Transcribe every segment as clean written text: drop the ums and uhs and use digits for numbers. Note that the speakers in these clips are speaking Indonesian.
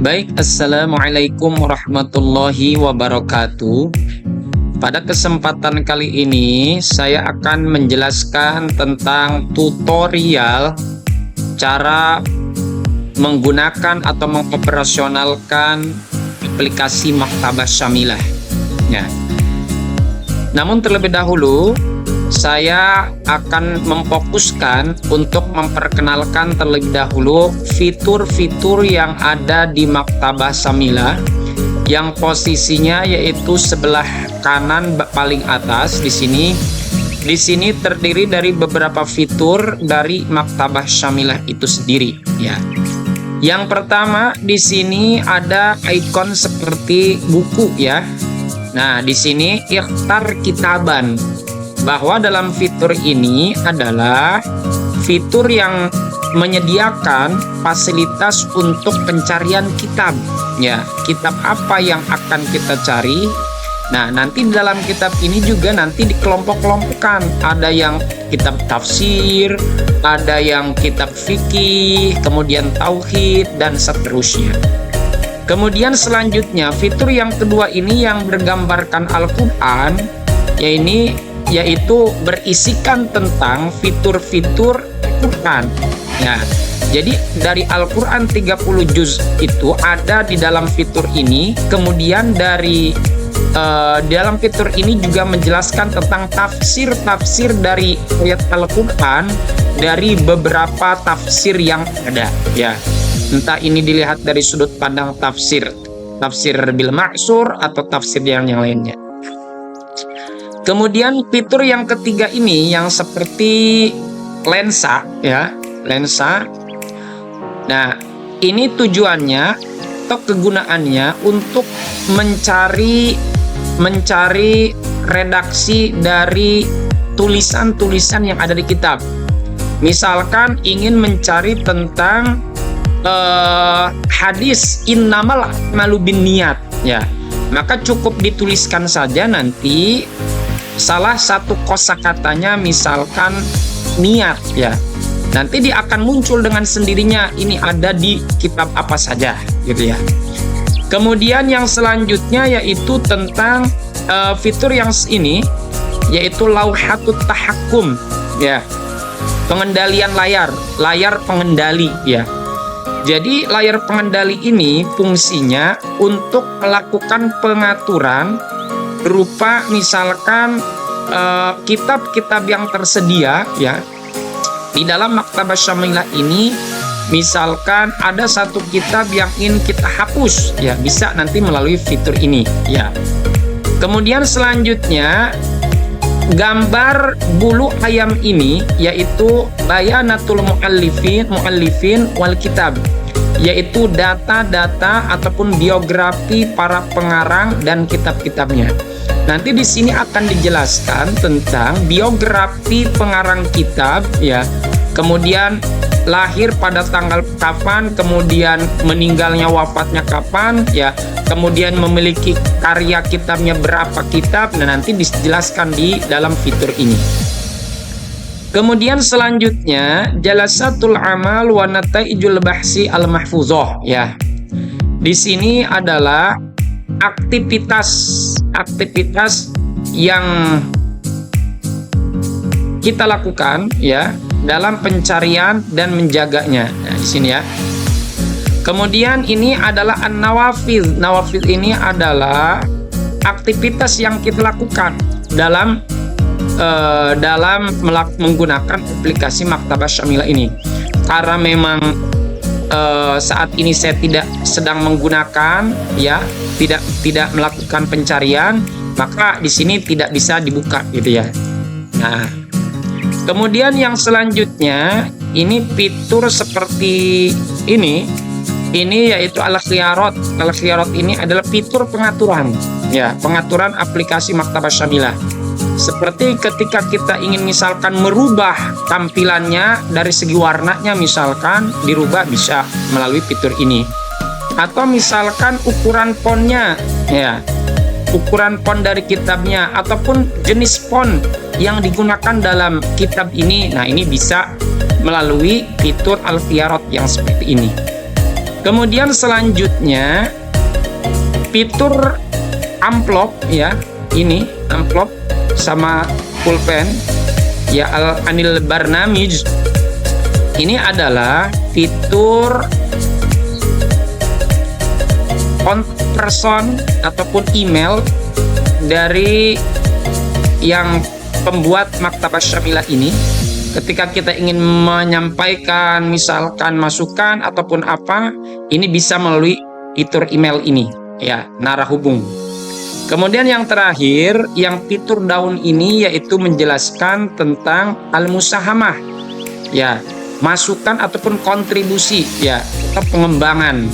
Baik, assalamualaikum warahmatullahi wabarakatuh. Pada kesempatan kali ini saya akan menjelaskan tentang tutorial cara menggunakan atau mengoperasionalkan aplikasi Maktabah Syamilah. Ya. Namun terlebih dahulu saya akan memfokuskan untuk memperkenalkan terlebih dahulu fitur-fitur yang ada di Maktabah Syamilah yang posisinya yaitu sebelah kanan paling atas di sini. Di sini terdiri dari beberapa fitur dari Maktabah Syamilah itu sendiri, ya. Yang pertama di sini ada ikon seperti buku, ya. Nah, di sini ikhtar kitaban, bahwa dalam fitur ini adalah fitur yang menyediakan fasilitas untuk pencarian kitab, ya. Kitab apa yang akan kita cari? Nah, nanti di dalam kitab ini juga nanti dikelompok-kelompokkan. Ada yang kitab tafsir, ada yang kitab fikih, kemudian tauhid, dan seterusnya. Kemudian selanjutnya fitur yang kedua ini yang bergambarkan Al-Quran, yaitu berisikan tentang fitur-fitur Al-Quran. Ya, jadi dari Al-Quran 30 juz itu ada di dalam fitur ini. Kemudian dalam fitur ini juga menjelaskan tentang tafsir-tafsir dari ayat Al-Quran dari beberapa tafsir yang ada, ya. Entah ini dilihat dari sudut pandang tafsir bil ma'sur atau tafsir yang lainnya. Kemudian fitur yang ketiga ini yang seperti lensa, ya, lensa. Nah, ini tujuannya atau kegunaannya untuk mencari redaksi dari tulisan-tulisan yang ada di kitab. Misalkan ingin mencari tentang hadis innamal a'malu binniyat, ya, maka cukup dituliskan saja nanti salah satu kosakatanya misalkan niat, ya. Nanti dia akan muncul dengan sendirinya ini ada di kitab apa saja, gitu ya. Kemudian yang selanjutnya yaitu tentang fitur yang ini yaitu lauhatut tahakkum, ya. Pengendalian layar pengendali, ya. Jadi layar pengendali ini fungsinya untuk melakukan pengaturan berupa misalkan kitab-kitab yang tersedia, ya, di dalam Maktabah Syamilah ini. Misalkan ada satu kitab yang ingin kita hapus, ya, bisa nanti melalui fitur ini, ya. Kemudian selanjutnya gambar bulu ayam ini yaitu bayanatul muallifin wal kitab, yaitu data-data ataupun biografi para pengarang dan kitab-kitabnya. Nanti di sini akan dijelaskan tentang biografi pengarang kitab, ya. Kemudian lahir pada tanggal kapan, kemudian meninggalnya wafatnya kapan, ya. Kemudian memiliki karya kitabnya berapa kitab, dan nanti dijelaskan di dalam fitur ini. Kemudian selanjutnya jalasatul amal wa nataijul bahsi al mahfuzah, ya. Di sini adalah aktivitas yang kita lakukan, ya, dalam pencarian dan menjaganya. Nah, di sini, ya. Kemudian ini adalah an-nawafil. Nawafil ini adalah aktivitas yang kita lakukan dalam menggunakan aplikasi Maktabah Syamilah ini. Karena memang saat ini saya tidak sedang menggunakan, ya, tidak melakukan pencarian, maka di sini tidak bisa dibuka, gitu, ya. Nah, kemudian yang selanjutnya ini fitur seperti ini yaitu al-khiyarat. Al-khiyarat ini adalah fitur pengaturan, ya, pengaturan aplikasi Maktabah Syamilah. Seperti ketika kita ingin misalkan merubah tampilannya dari segi warnanya, misalkan dirubah bisa melalui fitur ini. Atau misalkan ukuran fontnya, ya, ukuran font dari kitabnya ataupun jenis font yang digunakan dalam kitab ini. Nah, ini bisa melalui fitur al-khiyarat yang seperti ini. Kemudian selanjutnya fitur amplop ya, ini amplop sama pulpen ya, Anil Barnamij. Ini adalah fitur person ataupun email dari yang pembuat Maktabah Syamilah ini. Ketika kita ingin menyampaikan misalkan masukan ataupun apa, ini bisa melalui fitur email ini ya, narah hubung. Kemudian yang terakhir, yang fitur daun ini yaitu menjelaskan tentang al-musahamah ya, masukan ataupun kontribusi ya, atau pengembangan.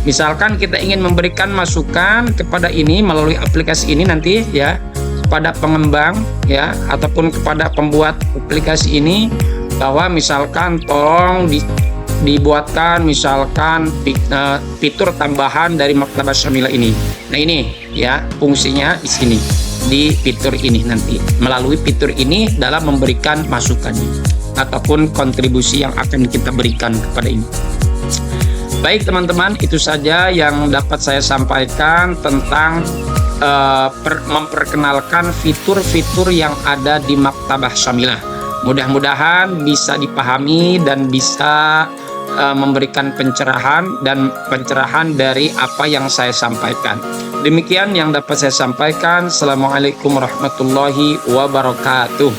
Misalkan kita ingin memberikan masukan kepada ini melalui aplikasi ini nanti ya, kepada pengembang ya, ataupun kepada pembuat aplikasi ini, bahwa misalkan tolong dibuatkan misalkan fitur tambahan dari Maktabah Syamilah ini. Nah ini ya fungsinya di sini, di fitur ini nanti, melalui fitur ini dalam memberikan masukan ataupun kontribusi yang akan kita berikan kepada ini. Baik teman-teman, itu saja yang dapat saya sampaikan tentang memperkenalkan fitur-fitur yang ada di Maktabah Syamilah. Mudah-mudahan bisa dipahami dan bisa memberikan pencerahan dari apa yang saya sampaikan. Demikian yang dapat saya sampaikan. Assalamualaikum warahmatullahi wabarakatuh.